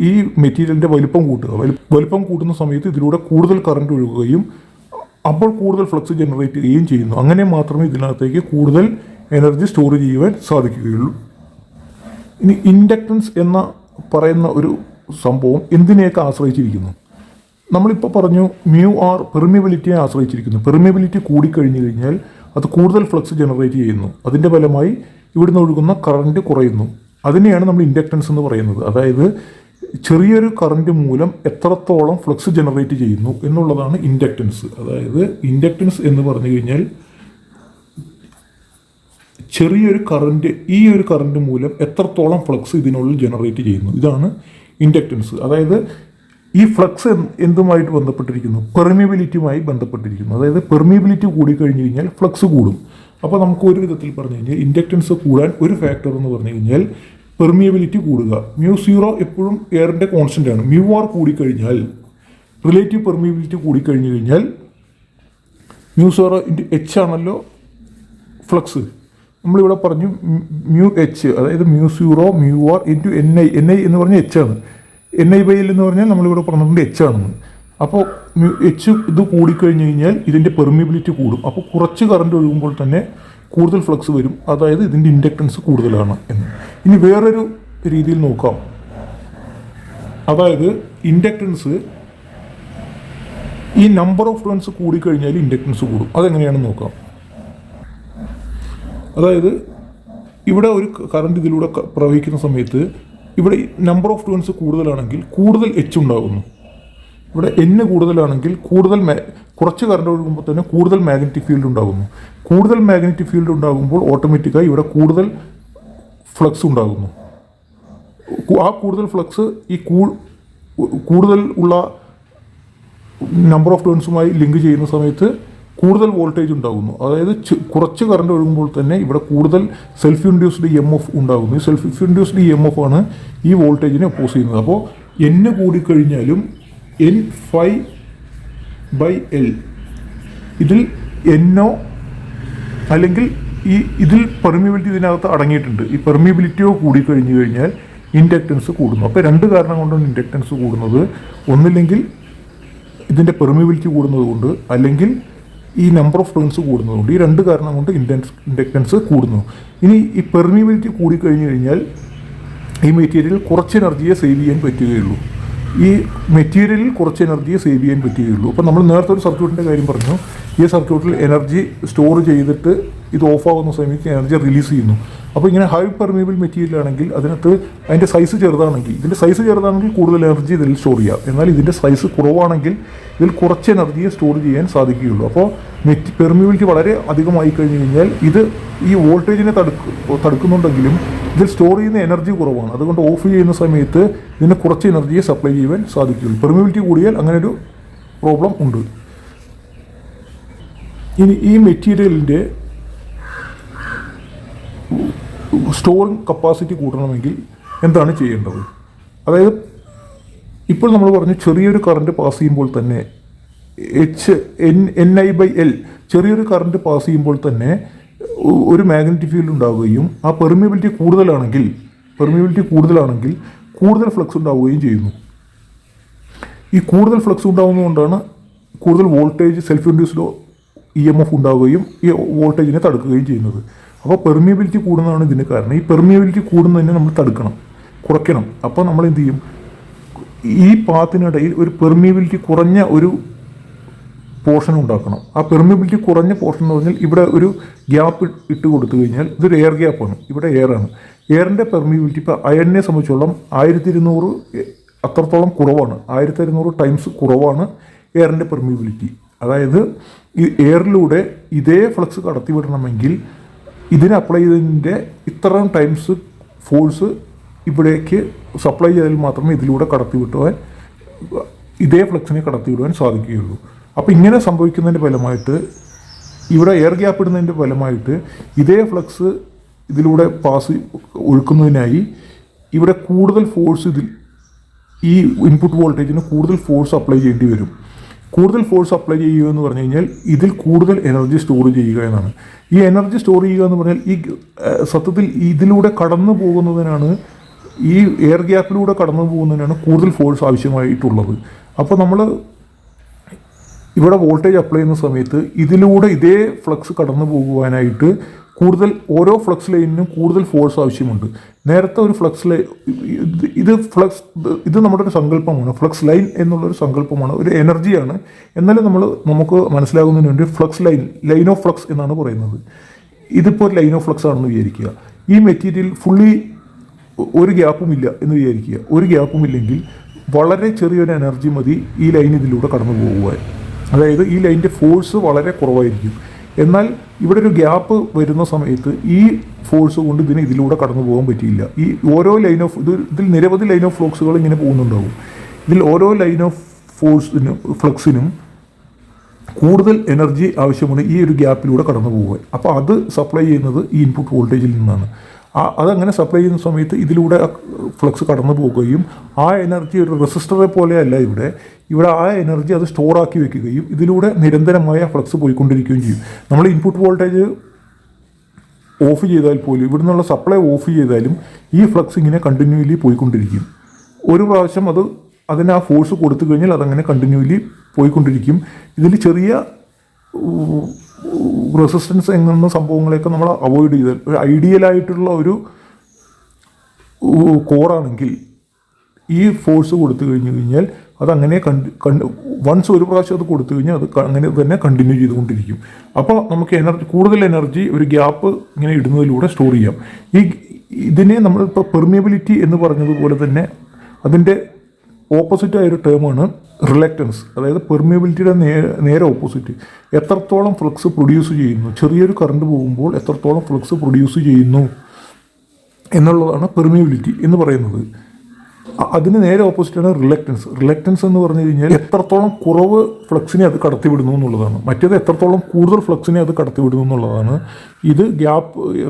ഈ മെറ്റീരിയലിൻ്റെ വലിപ്പം കൂട്ടുക. വലിപ്പം കൂട്ടുന്ന സമയത്ത് ഇതിലൂടെ കൂടുതൽ കറണ്ട് ഒഴുകുകയും അപ്പോൾ കൂടുതൽ ഫ്ലക്സ് ജനറേറ്റ് ചെയ്യുകയും ചെയ്യുന്നു. അങ്ങനെ മാത്രമേ ഇതിനകത്തേക്ക് കൂടുതൽ എനർജി സ്റ്റോർ ചെയ്യുവാൻ സാധിക്കുകയുള്ളൂ. ഇനി ഇൻഡക്റ്റൻസ് എന്ന പറയുന്ന ഒരു സംഭവം എന്തിനെയൊക്കെ ആശ്രയിച്ചിരിക്കുന്നു? നമ്മളിപ്പോൾ പറഞ്ഞു മ്യൂ ആർ പെർമിയബിലിറ്റിയെ ആശ്രയിച്ചിരിക്കുന്നു. പെർമിയബിലിറ്റി കൂടിക്കഴിഞ്ഞു കഴിഞ്ഞാൽ അത് കൂടുതൽ ഫ്ലക്സ് ജനറേറ്റ് ചെയ്യുന്നു. അതിൻ്റെ ഫലമായി ഇവിടുന്ന് ഒഴുകുന്ന കറണ്ട് കുറയുന്നു. അതിനെയാണ് നമ്മൾ ഇൻഡക്റ്റൻസ് എന്ന് പറയുന്നത്. അതായത് ചെറിയൊരു കറണ്ട് മൂലം എത്രത്തോളം ഫ്ലക്സ് ജനറേറ്റ് ചെയ്യുന്നു എന്നുള്ളതാണ് ഇൻഡക്റ്റൻസ്. അതായത് ഇൻഡക്റ്റൻസ് എന്ന് പറഞ്ഞു കഴിഞ്ഞാൽ ചെറിയൊരു കറണ്ട്, ഈ ഒരു കറണ്ട് മൂലം എത്രത്തോളം ഫ്ലക്സ് ഇതിനുള്ളിൽ ജനറേറ്റ് ചെയ്യുന്നു, ഇതാണ് ഇൻഡക്റ്റൻസ്. അതായത് ഈ ഫ്ലക്സ് എന്തുമായിട്ട് ബന്ധപ്പെട്ടിരിക്കുന്നു? പെർമിയബിലിറ്റിയുമായി ബന്ധപ്പെട്ടിരിക്കുന്നു. അതായത് പെർമിയബിലിറ്റി കൂടിക്കഴിഞ്ഞ് കഴിഞ്ഞാൽ ഫ്ലക്സ് കൂടും. അപ്പോൾ നമുക്ക് ഒരു വിധത്തിൽ പറഞ്ഞു കഴിഞ്ഞാൽ ഇൻഡക്റ്റൻസ് കൂടാൻ ഒരു ഫാക്ടർ എന്ന് പറഞ്ഞു കഴിഞ്ഞാൽ പെർമിയബിലിറ്റി കൂടുക. μ0 എപ്പോഴും എയറിൻ്റെ കോൺസ്റ്റൻ്റ് ആണ്. μr കൂടിക്കഴിഞ്ഞാൽ, റിലേറ്റീവ് പെർമിയബിലിറ്റി കൂടിക്കഴിഞ്ഞ് കഴിഞ്ഞാൽ μ0 h ആണല്ലോ ഫ്ലക്സ്. നമ്മളിവിടെ പറഞ്ഞു μh, അതായത് μ0 μr ഇൻറ്റു ni. ni എന്ന് പറഞ്ഞാൽ h ആണ്. ni/l എന്ന് പറഞ്ഞാൽ നമ്മളിവിടെ പറഞ്ഞിട്ടുണ്ട് h ആണെന്ന്. അപ്പോൾ h ഇത് കൂടിക്കഴിഞ്ഞ് കഴിഞ്ഞാൽ ഇതിൻ്റെ പെർമിയബിലിറ്റി കൂടും. അപ്പോൾ കുറച്ച് കറണ്ട് ഒഴുകുമ്പോൾ തന്നെ കൂടുതൽ ഫ്ലക്സ് വരും. അതായത് ഇതിൻ്റെ ഇൻഡക്റ്റൻസ് കൂടുതലാണ് എന്ന്. ഇനി വേറൊരു രീതിയിൽ നോക്കാം. അതായത് ഇൻഡക്റ്റൻസ്, ഈ നമ്പർ ഓഫ് ടേൺസ് കൂടിക്കഴിഞ്ഞാൽ ഇൻഡക്റ്റൻസ് കൂടും. അതെങ്ങനെയാണെന്ന് നോക്കാം. അതായത് ഇവിടെ ഒരു കറണ്ട് ഇതിലൂടെ പ്രവഹിക്കുന്ന സമയത്ത് ഇവിടെ നമ്പർ ഓഫ് ടേൺസ് കൂടുതലാണെങ്കിൽ കൂടുതൽ എച്ച് ഉണ്ടാകുന്നു. ഇവിടെ n കൂടുതലാണെങ്കിൽ കുറച്ച് കറണ്ട് ഒഴുകുമ്പോൾ തന്നെ കൂടുതൽ മാഗ്നറ്റിക് ഫീൽഡ് ഉണ്ടാകുന്നു. കൂടുതൽ മാഗ്നറ്റിക് ഫീൽഡ് ഉണ്ടാകുമ്പോൾ ഓട്ടോമാറ്റിക്കായി ഇവിടെ കൂടുതൽ ഫ്ലക്സ് ഉണ്ടാകുന്നു. ആ കൂടുതൽ ഫ്ലക്സ് ഈ കൂടുതൽ ഉള്ള നമ്പർ ഓഫ് ടേൺസുമായി ലിങ്ക് ചെയ്യുന്ന സമയത്ത് കൂടുതൽ വോൾട്ടേജ് ഉണ്ടാകുന്നു. അതായത് കുറച്ച് കറണ്ട് ഒഴുകുമ്പോൾ തന്നെ ഇവിടെ കൂടുതൽ സെൽഫ് ഇൻഡ്യൂസ്ഡ് EMF ഉണ്ടാകുന്നു. ഈ സെൽഫ് ഇൻഡ്യൂസ്ഡ് EMF ആണ് ഈ വോൾട്ടേജിനെ ഒപ്പോസ് ചെയ്യുന്നത്. അപ്പോൾ n കൂടിക്കഴിഞ്ഞാലും n∅L, ഇതിൽ എന്നോ അല്ലെങ്കിൽ ഇതിൽ പെർമിയബിലിറ്റി ഇതിനകത്ത് അടങ്ങിയിട്ടുണ്ട്. ഈ പെർമിയബിലിറ്റിയോ കൂടിക്കഴിഞ്ഞു കഴിഞ്ഞാൽ ഇൻഡക്റ്റൻസ് കൂടുന്നു. അപ്പോൾ രണ്ട് കാരണം കൊണ്ടാണ് ഇൻഡക്റ്റൻസ് കൂടുന്നത്. ഒന്നില്ലെങ്കിൽ ഇതിൻ്റെ പെർമിയബിലിറ്റി കൂടുന്നത് കൊണ്ട്, അല്ലെങ്കിൽ ഈ നമ്പർ ഓഫ് ടേൺസ് കൂടുന്നതുകൊണ്ട്. ഈ രണ്ട് കാരണം കൊണ്ട് ഇൻഡക്റ്റൻസ് കൂടുന്നു. ഇനി ഈ പെർമിയബിലിറ്റി കൂടിക്കഴിഞ്ഞു കഴിഞ്ഞാൽ ഈ മെറ്റീരിയൽ കുറച്ച് എനർജിയെ സേവ് ചെയ്യാൻ പറ്റുകയുള്ളൂ. അപ്പോൾ നമ്മൾ നേരത്തെ ഒരു സർക്യൂട്ടിൻ്റെ കാര്യം പറഞ്ഞു. ഈ സർക്യൂട്ടിൽ എനർജി സ്റ്റോർ ചെയ്തിട്ട് ഇത് ഓഫാകുന്ന സമയത്ത് എനർജി റിലീസ് ചെയ്യുന്നു. അപ്പോൾ ഇങ്ങനെ ഹൈ പെർമിയബിൾ മെറ്റീരിയൽ ആണെങ്കിൽ അതിനകത്ത് അതിൻ്റെ സൈസ് ചെറുതാണെങ്കിൽ, ഇതിൻ്റെ സൈസ് ചെറുതാണെങ്കിൽ കൂടുതൽ എനർജി ഇതിൽ സ്റ്റോർ ചെയ്യാം. എന്നാൽ ഇതിൻ്റെ സൈസ് കുറവാണെങ്കിൽ ഇതിൽ കുറച്ച് എനർജിയെ സ്റ്റോർ ചെയ്യാൻ സാധിക്കുകയുള്ളൂ. അപ്പോൾ പെർമിയബിലിറ്റി വളരെ അധികമായി കഴിഞ്ഞ് കഴിഞ്ഞാൽ ഇത് ഈ വോൾട്ടേജിനെ തടുക്കുന്നുണ്ടെങ്കിലും ഇതിൽ സ്റ്റോർ ചെയ്യുന്ന എനർജി കുറവാണ്. അതുകൊണ്ട് ഓഫ് ചെയ്യുന്ന സമയത്ത് ഇതിന് കുറച്ച് എനർജിയെ സപ്ലൈ ചെയ്യാൻ സാധിക്കുകയുള്ളൂ. പെർമിയബിലിറ്റി കൂടിയാൽ അങ്ങനെ ഒരു പ്രോബ്ലം ഉണ്ട്. ഇനി ഈ മെറ്റീരിയലിൻ്റെ സ്റ്റോറിങ് കപ്പാസിറ്റി കൂട്ടണമെങ്കിൽ എന്താണ് ചെയ്യേണ്ടത്? അതായത് ഇപ്പോൾ നമ്മൾ പറഞ്ഞു ചെറിയൊരു കറണ്ട് പാസ് ചെയ്യുമ്പോൾ തന്നെ ni/L, ചെറിയൊരു കറണ്ട് പാസ് ചെയ്യുമ്പോൾ തന്നെ ഒരു മാഗ്നറ്റിക് ഫീൽഡ് ഉണ്ടാവുകയും ആ പെർമിയബിലിറ്റി കൂടുതലാണെങ്കിൽ കൂടുതൽ ഫ്ലക്സ് ഉണ്ടാവുകയും ചെയ്യുന്നു. ഈ കൂടുതൽ ഫ്ലക്സ് ഉണ്ടാകുന്നതുകൊണ്ടാണ് കൂടുതൽ വോൾട്ടേജ്, സെൽഫ് ഇൻഡ്യൂസ്ഡ് EMF ഉണ്ടാവുകയും ഈ വോൾട്ടേജിനെ തടുക്കുകയും ചെയ്യുന്നത്. അപ്പോൾ പെർമിയബിലിറ്റി കൂടുന്നതാണ് ഇതിന് കാരണം. ഈ പെർമിയബിലിറ്റി കൂടുന്നതിനെ നമ്മൾ കുറയ്ക്കണം. അപ്പോൾ നമ്മൾ എന്ത് ചെയ്യും? ഈ പാത്തിനിടയിൽ ഒരു പെർമിയബിലിറ്റി കുറഞ്ഞ ഒരു പോർഷൻ ഉണ്ടാക്കണം. ആ പെർമിയബിലിറ്റി കുറഞ്ഞ പോർഷൻ എന്ന് പറഞ്ഞാൽ ഇവിടെ ഒരു ഗ്യാപ്പ് ഇട്ട് കൊടുത്തു കഴിഞ്ഞാൽ ഇതൊരു എയർ ഗ്യാപ്പാണ്. ഇവിടെ എയറാണ്. എയറിൻ്റെ പെർമിയബിലിറ്റി ഇപ്പോൾ അയണിനെ സംബന്ധിച്ചോളം 1200 അത്രത്തോളം കുറവാണ്. 1200 ടൈംസ് കുറവാണ് എയറിൻ്റെ പെർമിയബിലിറ്റി. അതായത് ഈ എയറിലൂടെ ഇതേ ഫ്ലക്സ് കടത്തിവിടണമെങ്കിൽ ഇതിന് അപ്ലൈ ചെയ്തതിൻ്റെ ഇത്രയും ടൈംസ് ഫോഴ്സ് ഇവിടേക്ക് സപ്ലൈ ചെയ്താൽ മാത്രമേ ഇതിലൂടെ ഇതേ ഫ്ലക്സിനെ കടത്തിവിടുവാൻ സാധിക്കുകയുള്ളൂ. അപ്പോൾ ഇങ്ങനെ സംഭവിക്കുന്നതിൻ്റെ ഫലമായിട്ട്, ഇവിടെ എയർ ഗ്യാപ്പ് ഇടുന്നതിൻ്റെ ഫലമായിട്ട് ഇതേ ഫ്ലക്സ് ഇതിലൂടെ ഒഴുക്കുന്നതിനായി ഇവിടെ കൂടുതൽ ഫോഴ്സ് ഈ ഇൻപുട്ട് വോൾട്ടേജിന് കൂടുതൽ ഫോഴ്സ് അപ്ലൈ ചെയ്യേണ്ടി വരും. കൂടുതൽ ഫോഴ്സ് അപ്ലൈ ചെയ്യുക എന്ന് പറഞ്ഞു കഴിഞ്ഞാൽ ഇതിൽ കൂടുതൽ എനർജി സ്റ്റോർ ചെയ്യുക എന്നാണ്. ഈ എനർജി സ്റ്റോർ ചെയ്യുക എന്ന് പറഞ്ഞാൽ ഈ സത്യത്തിൽ ഇതിലൂടെ കടന്നു പോകുന്നതിനാണ്, ഈ എയർ ഗ്യാപ്പിലൂടെ കടന്നു പോകുന്നതിനാണ് കൂടുതൽ ഫോഴ്സ് ആവശ്യമായിട്ടുള്ളത്. അപ്പോൾ നമ്മൾ ഇവിടെ വോൾട്ടേജ് അപ്ലൈ ചെയ്യുന്ന സമയത്ത് ഇതിലൂടെ ഇതേ ഫ്ലക്സ് കടന്നു പോകുവാനായിട്ട് കൂടുതൽ ഓരോ ഫ്ലക്സ് ലൈനിനും കൂടുതൽ ഫോഴ്സ് ആവശ്യമുണ്ട്. നേരത്തെ ഒരു ഫ്ലക്സ് ലൈൻ ഇത് നമ്മുടെ ഒരു സങ്കല്പമാണ്. ഫ്ലക്സ് ലൈൻ എന്നുള്ളൊരു സങ്കല്പമാണ്, ഒരു എനർജിയാണ്. എന്നാലും നമുക്ക് മനസ്സിലാകുന്നതിന് വേണ്ടി ലൈൻ ഓഫ് ഫ്ലക്സ് എന്നാണ് പറയുന്നത്. ഇതിപ്പോൾ ഒരു ലൈൻ ഓഫ് ഫ്ലക്സ് ആണെന്ന് വിചാരിക്കുക. ഈ മെറ്റീരിയൽ ഫുള്ളി ഒരു ഗ്യാപ്പുമില്ല എന്ന് വിചാരിക്കുക. ഒരു ഗ്യാപ്പുമില്ലെങ്കിൽ വളരെ ചെറിയൊരു എനർജി മതി ഈ ലൈൻ ഇതിലൂടെ കടന്നു പോകുവാൻ. അതായത് ഈ ലൈനിൻ്റെ ഫോഴ്സ് വളരെ കുറവായിരിക്കും. എന്നാൽ ഇവിടെ ഒരു ഗ്യാപ്പ് വരുന്ന സമയത്ത് ഈ ഫോഴ്സ് കൊണ്ട് ഇതിലൂടെ കടന്നു പോകാൻ പറ്റിയില്ല. ഈ ഓരോ ഇതിൽ നിരവധി ലൈൻ ഓഫ് ഫ്ലക്സുകൾ ഇങ്ങനെ പോകുന്നുണ്ടാവും. ഇതിൽ ഓരോ ലൈൻ ഓഫ് ഫ്ലക്സിനും കൂടുതൽ എനർജി ആവശ്യമാണ് ഈ ഒരു ഗ്യാപ്പിലൂടെ കടന്നു പോകാൻ. അപ്പോൾ അത് സപ്ലൈ ചെയ്യുന്നത് ഈ ഇൻപുട്ട് വോൾട്ടേജിൽ നിന്നാണ്. അതങ്ങനെ സപ്ലൈ ചെയ്യുന്ന സമയത്ത് ഇതിലൂടെ ഫ്ലക്സ് കടന്നു പോവുകയും ആ എനർജി ഒരു റെസിസ്റ്ററെ പോലെയല്ല ഇവിടെ ആ എനർജി അത് സ്റ്റോറാക്കി വെക്കുകയും ഇതിലൂടെ നിരന്തരമായ ഫ്ലക്സ് പോയിക്കൊണ്ടിരിക്കുകയും ചെയ്യും. നമ്മൾ ഇൻപുട്ട് വോൾട്ടേജ് ഓഫ് ചെയ്താൽ പോലും, ഇവിടെ നിന്നുള്ള സപ്ലൈ ഓഫ് ചെയ്താലും ഈ ഫ്ലക്സ് ഇങ്ങനെ കണ്ടിന്യൂലി പോയിക്കൊണ്ടിരിക്കും. ഒരു പ്രാവശ്യം അതിന് ആ ഫോഴ്സ് കൊടുത്തു കഴിഞ്ഞാൽ അതങ്ങനെ കണ്ടിന്യൂലി പോയിക്കൊണ്ടിരിക്കും. ഇതിൽ ചെറിയ റെസിസ്റ്റൻസ് എന്ന സംഭവങ്ങളെയൊക്കെ നമ്മൾ അവോയ്ഡ് ചെയ്താൽ, ഒരു ഐഡിയലായിട്ടുള്ള ഒരു കോറാണെങ്കിൽ ഈ ഫോഴ്സ് കൊടുത്തു കഴിഞ്ഞാൽ അതങ്ങനെ വൺസ് ഒരു പ്രാവശ്യം അത് കൊടുത്തു കഴിഞ്ഞാൽ അത് അങ്ങനെ തന്നെ കണ്ടിന്യൂ ചെയ്തുകൊണ്ടിരിക്കും. അപ്പോൾ നമുക്ക് കൂടുതൽ എനർജി ഒരു ഗ്യാപ്പ് ഇങ്ങനെ ഇടുന്നതിലൂടെ സ്റ്റോർ ചെയ്യാം. ഇതിനെ നമ്മളിപ്പോൾ പെർമിയബിലിറ്റി എന്ന് പറഞ്ഞതുപോലെ തന്നെ അതിൻ്റെ ഓപ്പോസിറ്റായൊരു ടേമാണ് റിലക്റ്റൻസ്. അതായത് പെർമിയബിലിറ്റിയുടെ നേരെ ഓപ്പോസിറ്റ്. എത്രത്തോളം ഫ്ലക്സ് പ്രൊഡ്യൂസ് ചെയ്യുന്നു, ചെറിയൊരു കറണ്ട് പോകുമ്പോൾ എത്രത്തോളം ഫ്ലക്സ് പ്രൊഡ്യൂസ് ചെയ്യുന്നു എന്നുള്ളതാണ് പെർമിയബിലിറ്റി എന്ന് പറയുന്നത്. അതിന് നേരെ ഓപ്പോസിറ്റാണ് റിലക്റ്റൻസ് എന്ന് പറഞ്ഞു കഴിഞ്ഞാൽ എത്രത്തോളം കുറവ് ഫ്ലക്സിനെ അത് കടത്തിവിടുന്നു എന്നുള്ളതാണ്. മറ്റേത് എത്രത്തോളം കൂടുതൽ ഫ്ലക്സിനെ അത് കടത്തിവിടുന്നു എന്നുള്ളതാണ്. ഇത്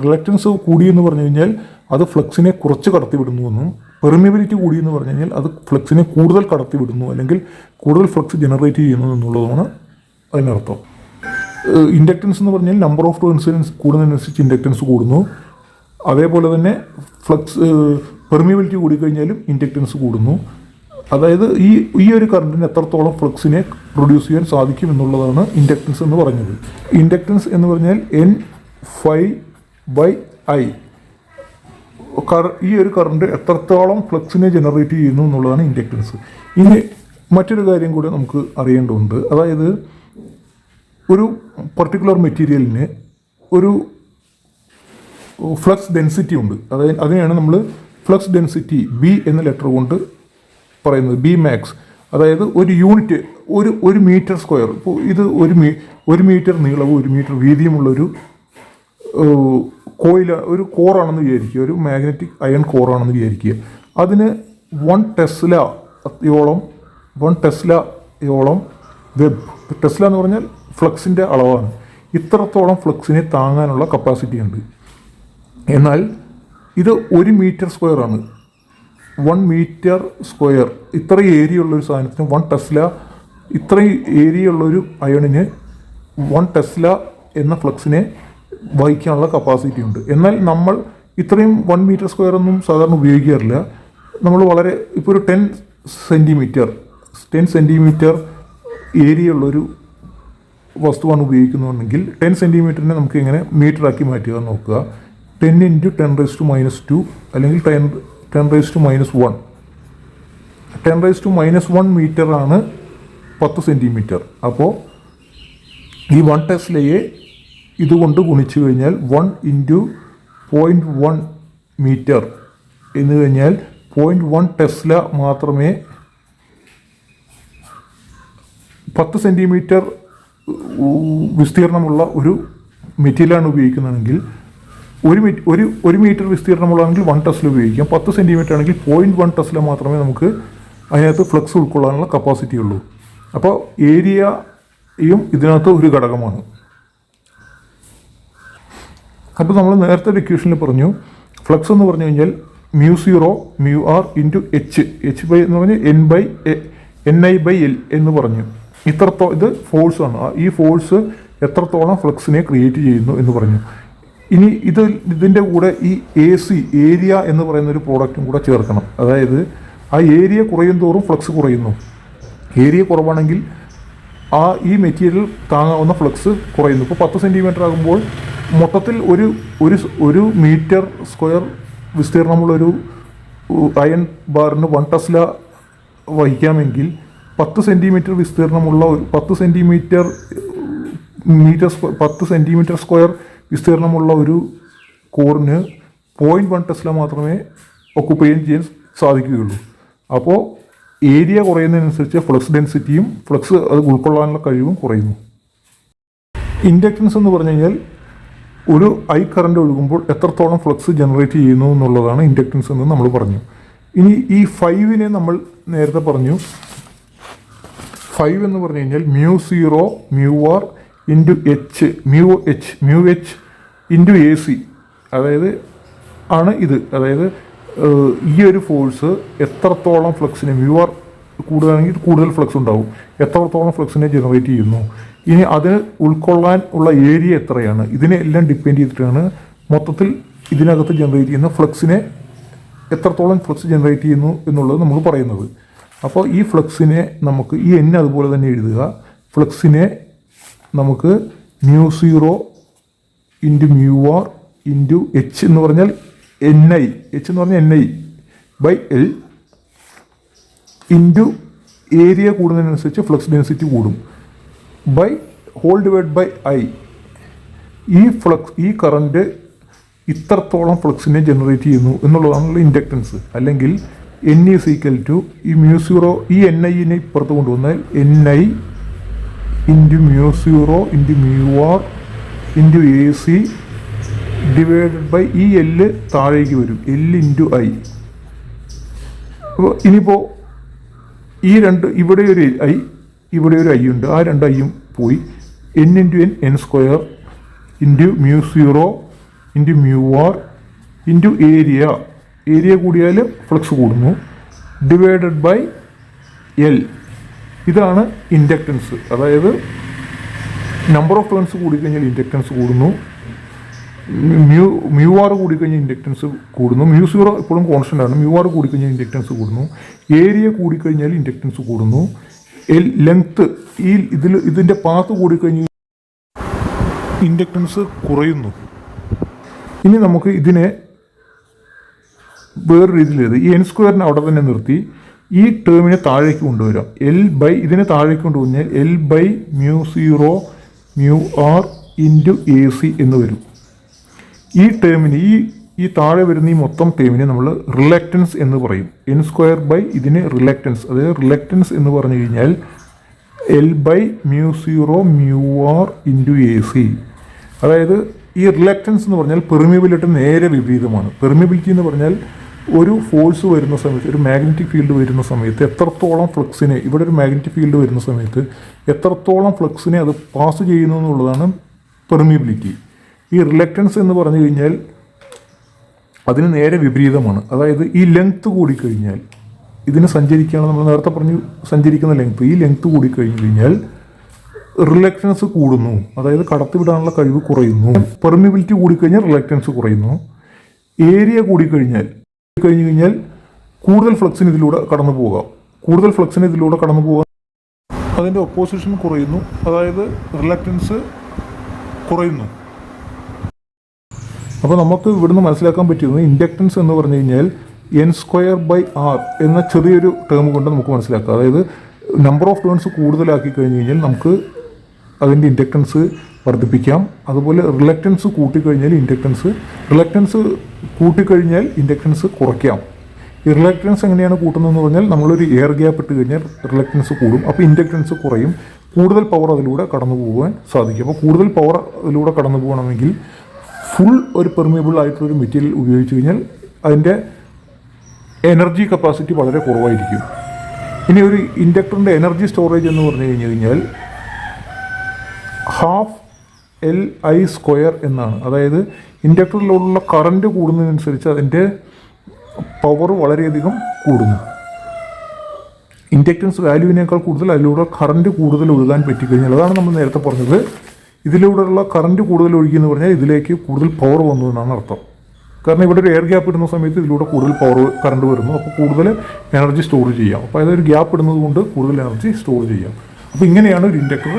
റിലക്റ്റൻസ് കൂടിയെന്ന് പറഞ്ഞു കഴിഞ്ഞാൽ അത് ഫ്ലക്സിനെ കുറച്ച് കടത്തിവിടുന്നുവെന്നും, പെർമിയബിലിറ്റി കൂടിയെന്ന് പറഞ്ഞു കഴിഞ്ഞാൽ അത് ഫ്ലക്സിനെ കൂടുതൽ കടത്തിവിടുന്നു അല്ലെങ്കിൽ കൂടുതൽ ഫ്ലക്സ് ജനറേറ്റ് ചെയ്യുന്നു എന്നുള്ളതാണ് അതിനർത്ഥം. ഇൻഡക്റ്റൻസ് എന്ന് പറഞ്ഞാൽ നമ്പർ ഓഫ് ടേൺസ് കൂടുന്നതിനനുസരിച്ച് ഇൻഡക്റ്റൻസ് കൂടുന്നു. അതേപോലെ തന്നെ പെർമിയബിലിറ്റി കൂടിക്കഴിഞ്ഞാലും ഇൻഡക്റ്റൻസ് കൂടുന്നു. അതായത് ഈ ഒരു കറണ്ടിന് എത്രത്തോളം ഫ്ലക്സിനെ പ്രൊഡ്യൂസ് ചെയ്യാൻ സാധിക്കും എന്നുള്ളതാണ് ഇൻഡക്റ്റൻസ് എന്ന് പറഞ്ഞത്. ഇൻഡക്റ്റൻസ് എന്ന് പറഞ്ഞാൽ N∅I. ഈ ഒരു കറണ്ട് എത്രത്തോളം ഫ്ലക്സിനെ ജനറേറ്റ് ചെയ്യുന്നു എന്നുള്ളതാണ് ഇൻഡക്റ്റൻസ്. ഇനി മറ്റൊരു കാര്യം കൂടെ നമുക്ക് അറിയേണ്ടതുണ്ട്. അതായത് ഒരു പർട്ടിക്കുലർ മെറ്റീരിയലിന് ഒരു ഫ്ലക്സ് ഡെൻസിറ്റി ഉണ്ട്. അതായത് അതിനെയാണ് നമ്മൾ ഫ്ലക്സ് ഡെൻസിറ്റി B എന്ന ലെറ്റർ കൊണ്ട് പറയുന്നത്, B max. അതായത് ഒരു യൂണിറ്റ് ഒരു മീറ്റർ സ്ക്വയർ, ഇപ്പോൾ ഇത് ഒരു മീറ്റർ നീളവും 1 മീറ്റർ വീതിയുമുള്ളൊരു ഒരു കോറാണെന്ന് വിചാരിക്കുക, ഒരു മാഗ്നറ്റിക് അയൺ കോറാണെന്ന് വിചാരിക്കുക. അതിന് 1 ടെസ്ലയോളം വെബ്, ടെസ്ല എന്ന് പറഞ്ഞാൽ ഫ്ലക്സിൻ്റെ അളവാണ്. ഇത്രത്തോളം ഫ്ലക്സിനെ താങ്ങാനുള്ള കപ്പാസിറ്റി ഉണ്ട്. എന്നാൽ ഇത് 1 മീറ്റർ സ്ക്വയർ ആണ്. 1 മീറ്റർ സ്ക്വയർ ഇത്ര ഏരിയ ഉള്ളൊരു സാധനത്തിന് 1 ടെസ്ല, ഇത്രയും ഏരിയ ഉള്ളൊരു അയണിന് 1 ടെസ്ല എന്ന ഫ്ലക്സിനെ വഹിക്കാനുള്ള കപ്പാസിറ്റി ഉണ്ട്. എന്നാൽ നമ്മൾ ഇത്രയും 1 മീറ്റർ സ്ക്വയർ ഒന്നും സാധാരണ ഉപയോഗിക്കാറില്ല. നമ്മൾ ഇപ്പോൾ ഒരു 10 സെൻറ്റിമീറ്റർ ഏരിയ ഉള്ളൊരു വസ്തുവാണ് ഉപയോഗിക്കുന്നുണ്ടെങ്കിൽ 10 സെൻറ്റിമീറ്ററിനെ നമുക്ക് എങ്ങനെ മീറ്ററാക്കി മാറ്റുക നോക്കുക. 10 × 10⁻², അല്ലെങ്കിൽ 10⁻⁻1. 10⁻⁻1 മീറ്ററാണ് 10 സെൻറ്റിമീറ്റർ. അപ്പോൾ ഈ 1 ടെസ്ലയെ ഇതുകൊണ്ട് ഗുണിച്ചു കഴിഞ്ഞാൽ 1 × 0.1 മീറ്റർ എന്ന് കഴിഞ്ഞാൽ 0.1 ടെസ്ല മാത്രമേ 10 സെൻറ്റിമീറ്റർ വിസ്തീർണമുള്ള ഒരു മെറ്റീരിയലാണ് ഉപയോഗിക്കുന്നതെങ്കിൽ, ഒരു മീറ്റർ വിസ്തീർണമുള്ളതെങ്കിൽ 1 ടെസ്ല ഉപയോഗിക്കാം. 10 സെൻറ്റിമീറ്റർ ആണെങ്കിൽ 0.1 ടെസ്ല മാത്രമേ നമുക്ക് അതിനകത്ത് ഫ്ലക്സ് ഉൾക്കൊള്ളാനുള്ള കപ്പാസിറ്റി ഉള്ളൂ. അപ്പോൾ ഏരിയയും ഇതിനകത്ത് ഒരു ഘടകമാണ്. അപ്പോൾ നമ്മൾ നേരത്തെ ഒരു ഇക്വേഷനിൽ പറഞ്ഞു, ഫ്ലക്സ് എന്ന് പറഞ്ഞു കഴിഞ്ഞാൽ μ0 μr × H എന്ന് പറഞ്ഞാൽ Ni/L എന്ന് പറഞ്ഞു. ഇത് ഫോഴ്സാണ്. ഈ ഫോഴ്സ് എത്രത്തോളം ഫ്ലക്സിനെ ക്രിയേറ്റ് ചെയ്യുന്നു എന്ന് പറഞ്ഞു. ഇനി ഇതിൻ്റെ കൂടെ ഈ AC ഏരിയ എന്ന് പറയുന്ന ഒരു പ്രോഡക്റ്റും കൂടെ ചേർക്കണം. അതായത് ആ ഏരിയ കുറയും തോറും ഫ്ലക്സ് കുറയുന്നു. ഏരിയ കുറവാണെങ്കിൽ ഈ മെറ്റീരിയൽ താങ്ങാവുന്ന ഫ്ലക്സ് കുറയുന്നു. ഇപ്പോൾ 10 സെൻറ്റിമീറ്റർ ആകുമ്പോൾ മൊത്തത്തിൽ ഒരു ഒരു ഒരു മീറ്റർ സ്ക്വയർ വിസ്തീർണമുള്ളൊരു അയൺ ബാറിന് 1 ടെസ്ല വഹിക്കാമെങ്കിൽ 10 സെൻറ്റിമീറ്റർ വിസ്തീർണമുള്ള ഒരു 10 സെൻറ്റിമീറ്റർ സ്ക്വയർ വിസ്തീർണമുള്ള ഒരു കോറിന് 0.1 ടെസ്ല മാത്രമേ ഒക്കുപ്പൈ ചെയ്യാൻ സാധിക്കുകയുള്ളൂ. അപ്പോൾ ഏരിയ കുറയുന്നതിനനുസരിച്ച് ഫ്ലക്സ് ഡെൻസിറ്റിയും ഫ്ലക്സ് അത് ഉൾക്കൊള്ളാനുള്ള കഴിവും കുറയുന്നു. ഇൻഡക്റ്റൻസ് എന്ന് പറഞ്ഞു കഴിഞ്ഞാൽ ഒരു ഐ കറണ്ട് ഒഴുകുമ്പോൾ എത്രത്തോളം ഫ്ലക്സ് ജനറേറ്റ് ചെയ്യുന്നു എന്നുള്ളതാണ് ഇൻഡക്റ്റൻസ് എന്ന് നമ്മൾ പറഞ്ഞു. ഇനി ഈ 5നെ നമ്മൾ നേരത്തെ പറഞ്ഞു. 5 എന്ന് പറഞ്ഞു കഴിഞ്ഞാൽ μ0 μr into H mu H into A C, അതായത് ആണ് ഇത്. അതായത് ഈ ഒരു ഫോഴ്സ് എത്രത്തോളം ഫ്ലക്സിനെ μr കൂടുതലാണെങ്കിൽ കൂടുതൽ ഫ്ലക്സ് ഉണ്ടാവും, എത്രത്തോളം ഫ്ലക്സിനെ ജനറേറ്റ് ചെയ്യുന്നു. ഇനി അത് ഉൾക്കൊള്ളാൻ ഉള്ള ഏരിയ എത്രയാണ്, ഇതിനെ എല്ലാം ഡിപ്പെൻഡ് ചെയ്തിട്ടാണ് മൊത്തത്തിൽ ഇതിനകത്ത് ജനറേറ്റ് ചെയ്യുന്ന ഫ്ലക്സിനെ എത്രത്തോളം ഫ്ലക്സ് ജനറേറ്റ് ചെയ്യുന്നു എന്നുള്ളത് നമ്മൾ പറയുന്നത്. അപ്പോൾ ഈ ഫ്ലക്സിനെ നമുക്ക് ഈ എൻ അതുപോലെ തന്നെ എഴുതുക. ഫ്ലക്സിനെ നമുക്ക് μ0 ഇൻറ്റു μr ഇൻറ്റു എച്ച് എന്ന് പറഞ്ഞാൽ NI, എച്ച് എന്ന് പറഞ്ഞാൽ NI by L into area കൂടുന്നതിനനുസരിച്ച് ഫ്ലക്സ് ഡെൻസിറ്റി കൂടും by whole divide by I. ഈ കറണ്ട് ഇത്രത്തോളം ഫ്ലക്സിനെ ജനറേറ്റ് ചെയ്യുന്നു എന്നുള്ളതാണുള്ള ഇൻഡക്റ്റൻസ്. അല്ലെങ്കിൽ N ഈസ് ഈക്വൽ ടു ഈ μ0 ഈ NIനെ ഇപ്പുറത്ത് കൊണ്ടുവന്നാൽ NI into μ0 into μr into AC divided by ഈ L താഴേക്ക് വരും, L ഇൻറ്റു I. അപ്പോൾ ഇനിയിപ്പോൾ ഈ രണ്ട് ഇവിടെ ഒരു I ഇവിടെ ഒരു I ഉണ്ട്, ആ രണ്ട് ഐയും പോയി. N into N square into μ0 into μr into area കൂടിയാൽ ഫ്ലക്സ് കൂടുന്നു ഡിവൈഡഡ് ബൈ L. ഇതാണ് ഇൻഡക്റ്റൻസ്. അതായത് നമ്പർ ഓഫ് ടേൺസ് കൂടിക്കഴിഞ്ഞാൽ ഇൻഡക്റ്റൻസ് കൂടുന്നു, μr കൂടിക്കഴിഞ്ഞാൽ ഇൻഡക്റ്റൻസ് കൂടുന്നു, μ0 എപ്പോഴും കോൺസ്റ്റൻ്റ് ആണ്, μr കൂടിക്കഴിഞ്ഞാൽ ഇൻഡക്റ്റൻസ് കൂടുന്നു, ഏരിയ കൂടിക്കഴിഞ്ഞാൽ ഇൻഡക്റ്റൻസ് കൂടുന്നു, ലെങ്ത്ത് ഇതിൻ്റെ പാത്ത് കൂടിക്കഴിഞ്ഞാൽ ഇൻഡക്റ്റൻസ് കുറയുന്നു. ഇനി നമുക്ക് ഇതിനെ വേറെ രീതിയിൽ ഈ N സ്ക്വയറിനെ അവിടെ തന്നെ നിർത്തി ഈ ടേമിനെ താഴേക്ക് കൊണ്ടുവരാം. ഇതിനെ താഴേക്ക് കൊണ്ടുവന്നാൽ L by μ0 μr into AC എന്ന് വരും. ഈ ടേമിന് ഈ താഴെ വരുന്ന ഈ മൊത്തം ടേമിനെ നമ്മൾ റിലക്റ്റൻസ് എന്ന് പറയും. N സ്ക്വയർ ബൈ ഇതിന് റിലക്റ്റൻസ്, അതായത് റിലക്റ്റൻസ് എന്ന് പറഞ്ഞു കഴിഞ്ഞാൽ L by μ0 μr into AC. അതായത് ഈ റിലക്റ്റൻസ് എന്ന് പറഞ്ഞാൽ പെർമിയബിലിറ്റി നേരെ വിപരീതമാണ്. പെർമിയബിലിറ്റി എന്ന് പറഞ്ഞാൽ ഒരു ഫോഴ്സ് വരുന്ന സമയത്ത്, ഒരു മാഗ്നറ്റിക് ഫീൽഡ് വരുന്ന സമയത്ത് എത്രത്തോളം ഫ്ലക്സിനെ, ഇവിടെ ഒരു മാഗ്നറ്റിക് ഫീൽഡ് വരുന്ന സമയത്ത് എത്രത്തോളം ഫ്ലക്സിനെ അത് പാസ് ചെയ്യുന്നു എന്നുള്ളതാണ് പെർമിയബിലിറ്റി. ഈ റിലക്റ്റൻസ് എന്ന് പറഞ്ഞു കഴിഞ്ഞാൽ അതിന് നേരെ വിപരീതമാണ്. അതായത് ഈ ലെങ്ത്ത് കൂടിക്കഴിഞ്ഞാൽ ഇതിന് സഞ്ചരിക്കുകയാണ്, നമ്മൾ നേരത്തെ പറഞ്ഞു സഞ്ചരിക്കുന്ന ലെങ്ത്ത്, ഈ ലെങ്ത്ത് കൂടിക്കഴിഞ്ഞ് കഴിഞ്ഞാൽ റിലക്റ്റൻസ് കൂടുന്നു, അതായത് കടത്തിവിടാനുള്ള കഴിവ് കുറയുന്നു. പെർമിയബിലിറ്റി കൂടിക്കഴിഞ്ഞാൽ റിലക്റ്റൻസ് കുറയുന്നു. ഏരിയ കൂടിക്കഴിഞ്ഞാൽ കൂടുതൽ ഫ്ലക്സിന് ഇതിലൂടെ കടന്നു പോകാം, അതിൻ്റെ ഒപ്പോസിഷൻ കുറയുന്നു, അതായത് റിലക്റ്റൻസ് കുറയുന്നു. അപ്പോൾ നമുക്ക് ഇവിടുന്ന് മനസ്സിലാക്കാൻ പറ്റുന്നത് ഇൻഡക്റ്റൻസ് എന്ന് പറഞ്ഞു കഴിഞ്ഞാൽ N സ്ക്വയർ ബൈ R എന്ന ചെറിയൊരു ടേം കൊണ്ട് നമുക്ക് മനസ്സിലാക്കാം. അതായത് നമ്പർ ഓഫ് ടേൺസ് കൂടുതലാക്കി കഴിഞ്ഞ് കഴിഞ്ഞാൽ നമുക്ക് അതിൻ്റെ ഇൻഡക്റ്റൻസ് വർദ്ധിപ്പിക്കാം. അതുപോലെ റിലക്റ്റൻസ് കൂട്ടിക്കഴിഞ്ഞാൽ ഇൻഡക്റ്റൻസ് കുറയ്ക്കാം. ഈ റിലക്റ്റൻസ് എങ്ങനെയാണ് കൂട്ടുന്നതെന്ന് പറഞ്ഞാൽ നമ്മളൊരു എയർ ഗ്യാപ്പ് ഇട്ട് കഴിഞ്ഞാൽ റിലക്റ്റൻസ് കൂടും, അപ്പോൾ ഇൻഡക്റ്റൻസ് കുറയും, കൂടുതൽ പവർ അതിലൂടെ കടന്നു പോകാൻ സാധിക്കും. അപ്പോൾ കൂടുതൽ പവർ അതിലൂടെ കടന്നു പോകണമെങ്കിൽ ഫുൾ ഒരു പെർമിയബിൾ ആയിട്ടുള്ളൊരു മെറ്റീരിയൽ ഉപയോഗിച്ച് കഴിഞ്ഞാൽ അതിൻ്റെ എനർജി കപ്പാസിറ്റി വളരെ കുറവായിരിക്കും. ഇനി ഒരു ഇൻഡക്ടറിൻ്റെ എനർജി സ്റ്റോറേജ് എന്ന് പറഞ്ഞു കഴിഞ്ഞാൽ ½ Li² എന്നാണ്. അതായത് ഇൻഡക്ടറിലുള്ള കറണ്ട് കൂടുന്നതിനനുസരിച്ച് അതിൻ്റെ പവർ വളരെയധികം കൂടുന്നു. ഇൻഡക്റ്റൻസ് വാല്യൂവിനേക്കാൾ കൂടുതൽ അതിലൂടെ കറണ്ട് കൂടുതൽ ഒഴുകാൻ പറ്റിക്കഴിഞ്ഞാൽ, അതാണ് നമ്മൾ നേരത്തെ പറഞ്ഞത്, ഇതിലൂടെയുള്ള കറണ്ട് കൂടുതൽ ഒഴുകിയെന്ന് പറഞ്ഞാൽ ഇതിലേക്ക് കൂടുതൽ പവർ വന്നു എന്നാണ് അർത്ഥം. കാരണം ഇവിടെ ഒരു എയർ ഗ്യാപ്പ് ഇടുന്ന സമയത്ത് ഇതിലൂടെ കൂടുതൽ കറണ്ട് വരുന്നു, അപ്പോൾ കൂടുതൽ എനർജി സ്റ്റോർ ചെയ്യാം. അപ്പോൾ അതൊരു ഗ്യാപ്പ് ഇടുന്നത് കൊണ്ട് കൂടുതൽ എനർജി സ്റ്റോർ ചെയ്യാം. അപ്പോൾ ഇങ്ങനെയാണ് ഒരു ഇൻഡക്ടർ